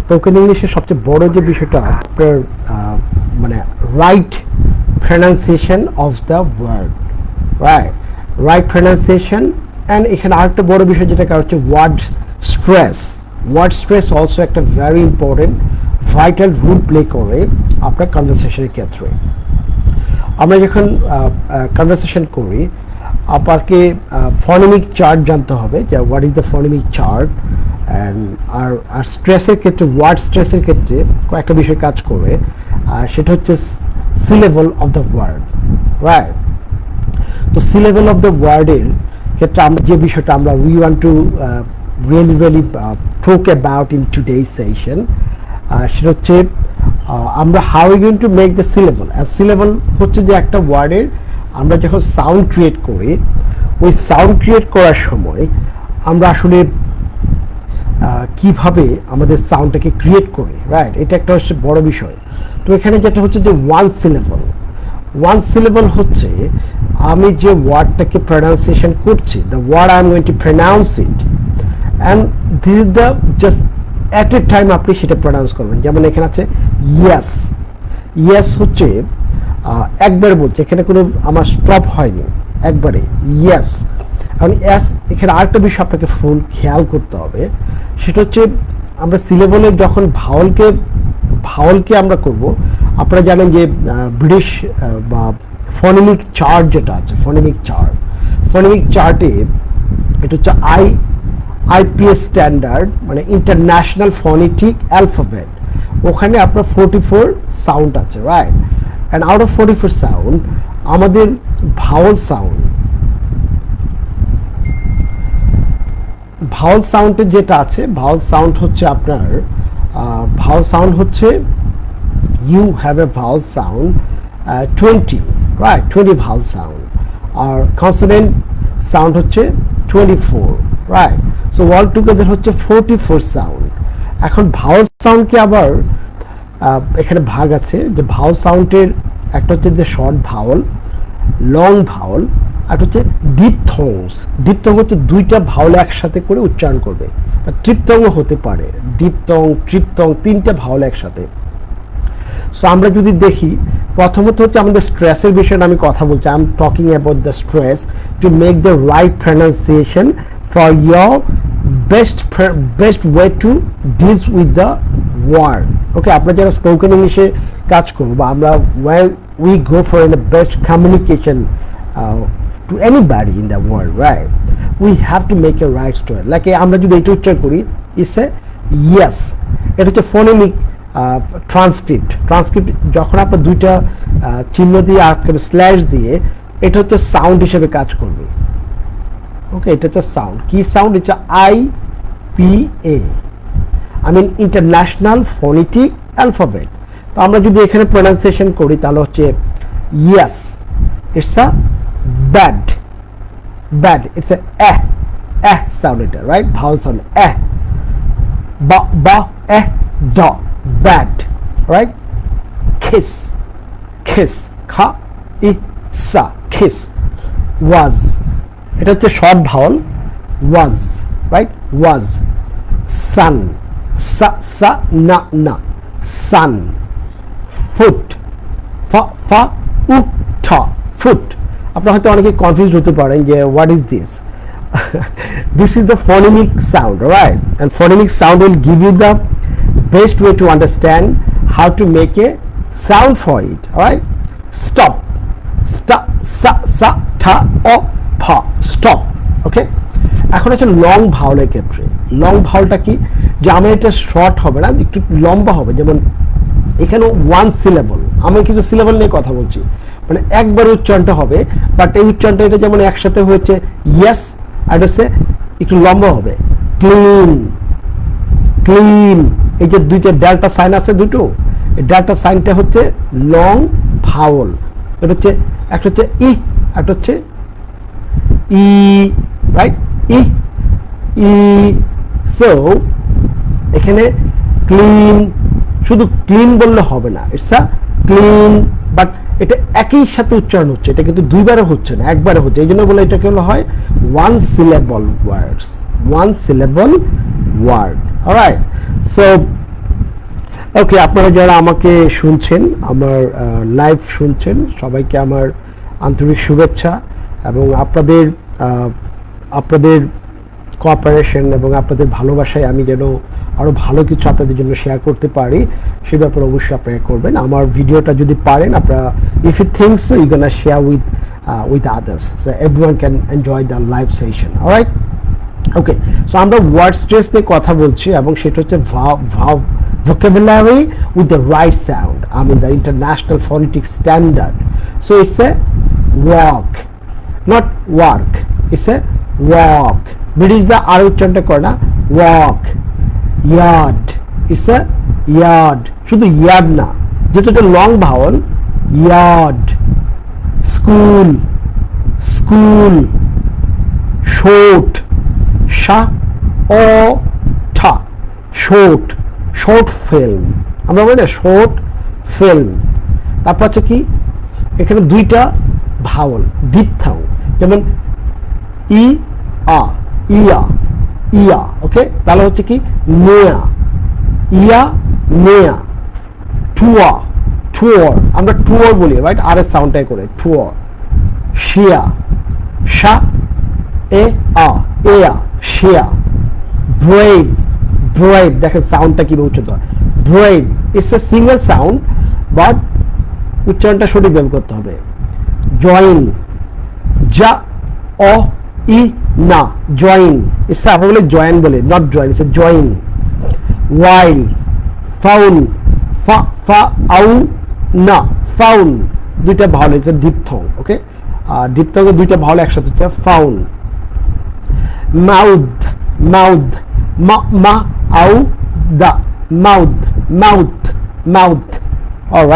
Spoken ইংলিশের সবচেয়ে বড় যে বিষয়টা আপনার মানে right pronunciation of the word, right pronunciation. And এখানে আরেকটা বড় বিষয় যেটা হচ্ছে ওয়ার্ড স্ট্রেস অলসো একটা very important vital role play করে আপনার কনভারসেশনের ক্ষেত্রে। আমরা যখন কনভারসেশন করি আপনাকে ফনেমিক চার্ট জানতে হবে, যে what is the phonemic chart. And আর স্ট্রেসের ক্ষেত্রে, ওয়ার্ড স্ট্রেসের ক্ষেত্রে কয়েকটা বিষয় কাজ করে, সেটা হচ্ছে syllable of the word, right. তো সিলেবল অফ দ্য ওয়ার্ডের ক্ষেত্রে আমরা যে বিষয়টা আমরা we want to really talk about in today's session, সেটা হচ্ছে আমরা how we going to make the syllable. আর সিলেবল হচ্ছে যে একটা ওয়ার্ডের আমরা যখন সাউন্ড ক্রিয়েট করি, ওই সাউন্ড ক্রিয়েট করার সময় আমরা আসলে কিভাবে আমাদের সাউন্ডটাকে ক্রিয়েট করি, রাইট, এটা একটা হচ্ছে বড় বিষয়। তো এখানে যেটা হচ্ছে যে ওয়ান সিলেবল হচ্ছে আমি যে ওয়ার্ডটাকে প্রনাউন্সিয়েশন করছি, the word I am going to pronounce it, and this is the just at a time আপনি সেটা প্রনাউন্স করবেন। যেমন এখানে আছে ইয়েস হচ্ছে একবারে বলছে, এখানে কোনো আমার স্টপ হয়নি, একবারে ইয়েস। কারণ এখানে আরেকটা বিষয় আপনাকে ফুল খেয়াল করতে হবে, সেটা হচ্ছে আমরা সিলেবলে যখন ভাওয়ালকে আমরা করব, আপনারা জানেন যে ব্রিটিশ বা ফনেমিক চার্ট যেটা আছে, ফনেমিক চার্টে এটা হচ্ছে আইপিএস স্ট্যান্ডার্ড, মানে ইন্টারন্যাশনাল ফনেটিক অ্যালফাবেট। ওখানে আপনার 44 সাউন্ড আছে, right. And out of 44 sound আমাদের ভাওয়াল সাউন্ডে যেটা আছে, ভাওয়াল সাউন্ড হচ্ছে আপনার you have a vowel sound 20, right, 20 vowel sound. আর কনসোনেন্ট সাউন্ড হচ্ছে 24, রাইট। সো অল টুগেদার হচ্ছে 44 সাউন্ড। এখন ভাওয়াল সাউন্ডকে আবার এখানে ভাগ আছে, যে ভাওয়াল সাউন্ডের একটা হচ্ছে যে শর্ট ভাওয়াল, লং ভাওয়াল, আর হচ্ছে ডিপথংস হচ্ছে দুইটা ভাওয়াল একসাথে করে উচ্চারণ করবে, ট্রিপথং হতে পারে, ডিপথং, ট্রিপথং, তিনটা ভাওয়াল একসাথে। সো আমরা যদি দেখি, প্রথমত হচ্ছে আমাদের স্ট্রেসের বিষয়ে আমি কথা বলছি, I am talking about the stress to make the right pronunciation for your best way to deals with the word. Okay, আমরা যারা স্পোকেন ইংলিশে কাজ করবো, বা আমরা when we go for the best communication to anybody in the world, right, we have to make a right story. Like আমরা যদি এটা উচ্চারণ করি, ইটস এ ইয়েস, এটা হচ্ছে ফনেমিক ট্রান্সক্রিপ্ট। যখন আপনার দুইটা চিহ্ন দিয়ে আর স্ল্যাশ দিয়ে, এটা হচ্ছে সাউন্ড হিসেবে কাজ করবে। ওকে, এটা হচ্ছে সাউন্ড, কি সাউন্ড, এটা IPA, I mean international phonetic alphabet. তো আমরা যদি এখানে প্রনাউন্সিয়েশন করি তাহলে হচ্ছে yes, it's a bad, it's a sound, এটা right, vowel sound, ba da, bad, right. Kiss, kha sa, kiss. Was, এটা হচ্ছে short Bhawal, was, right, was. Sun, sa na, sun. Foot, fa ta, foot. আপনারা হয়তো অনেকে confuse হতে পারেন যে what is this is the phonemic sound, right. And phonemic sound will give you the best way to understand how to make a sound for it, right. Stop, সা ও ফা, stop. ওকে, এখন হচ্ছে লং ভাওয়ালের ক্ষেত্রে। Long ভাওয়ালটা কি, যে আমার এটা শর্ট হবে না, একটু লম্বা হবে। যেমন এখানে ওয়ান সিলেবল, আমি কিছু সিলেবল নিয়ে কথা বলছি, মানে একবার উচ্চারণটা হবে, বাট এই উচ্চারণটা এটা যেমন একসাথে হয়েছে ইয়েস, আর হচ্ছে একটু লম্বা হবে, ক্লিন। এই যে দুইটা ডেল্টা সাইন আছে দুটো, এই ডেল্টা সাইনটা হচ্ছে লং ভাওয়াল। এটা হচ্ছে একটা হচ্ছে ই, একটা হচ্ছে ই, রাইট, ই। সো এখানে ক্লিন, শুধু ক্লিন বললে হবে না, ইটস আ ক্লিন, বাট এটা একই সাথে উচ্চারণ হচ্ছে, এটা কিন্তু দুইবারে হচ্ছে না, একবারে হচ্ছে। এই জন্য বলে এটাকে হলো হয় one syllable word, alright. So okay, আপনারা যারা আমাকে শুনছেন, আমার লাইভ শুনছেন, সবাইকে আমার আন্তরিক শুভেচ্ছা এবং আপনাদের আপনাদের কোঅপারেশন এবং আপনাদের ভালোবাসায় আমি যেন আরও ভালো কিছু আপনাদের জন্য শেয়ার করতে পারি, সে ব্যাপারে অবশ্যই আপনারা করবেন। আমার ভিডিওটা যদি পারেন আপনারা, if you think so you can share with others, so everyone can enjoy the live session. Alright, okay. So আমরা ওয়ার্ড স্ট্রেস নিয়ে কথা বলছি এবং সেটা হচ্ছে vocabulary with the right sound, I mean the international phonetic standard. So it's a walk, not work, it's a walk. British the আর উচ্চারণটা করে না, walk. Yard, it's a yard, শুধু yard না, যেহেতু এটা long Bhawal, yard. School, school. Short, sha o ta, short, short film, আমরা বলি না শর্ট ফিল্ম। তারপর হচ্ছে কি, এখানে দুইটা ভাওয়াল দিপথাও, যেমন ই আ, ইয়া, ইয়া, ওকে। তাহলে হচ্ছে কি নেয়া, ইয়া নেয়া, টুয়া, টুয়ার, আমরা টুয়ার বলি, রাইট, আর এর সাউন্ডটাই করে টুয়ার। শিয়া, শা এ আ, এয়া, শিয়া। ব্রেভ, ব্রেভ, দেখেন সাউন্ডটা কিভাবে উচ্চারিত হয়, brave, it's a single sound but উচ্চারণটা সঠিকভাবে করতে হবে। জয়েন, যা অ ই না, জয়েন, ইটস আমরা বলি জয়েন বলে, not join, it's a join. ওয়াইল, ফাউন, ফা ফা আউ না, ফাউন, দুইটা vowel, it's a diphthong, okay. আর ডিপথংয়ে দুইটা ভাওয়াল একসাথে হচ্ছে ফাউন। মাউথ, মাউথ, মা মা আউ দা, মাউথ, মাউথ, মাউথ, অলরাইট।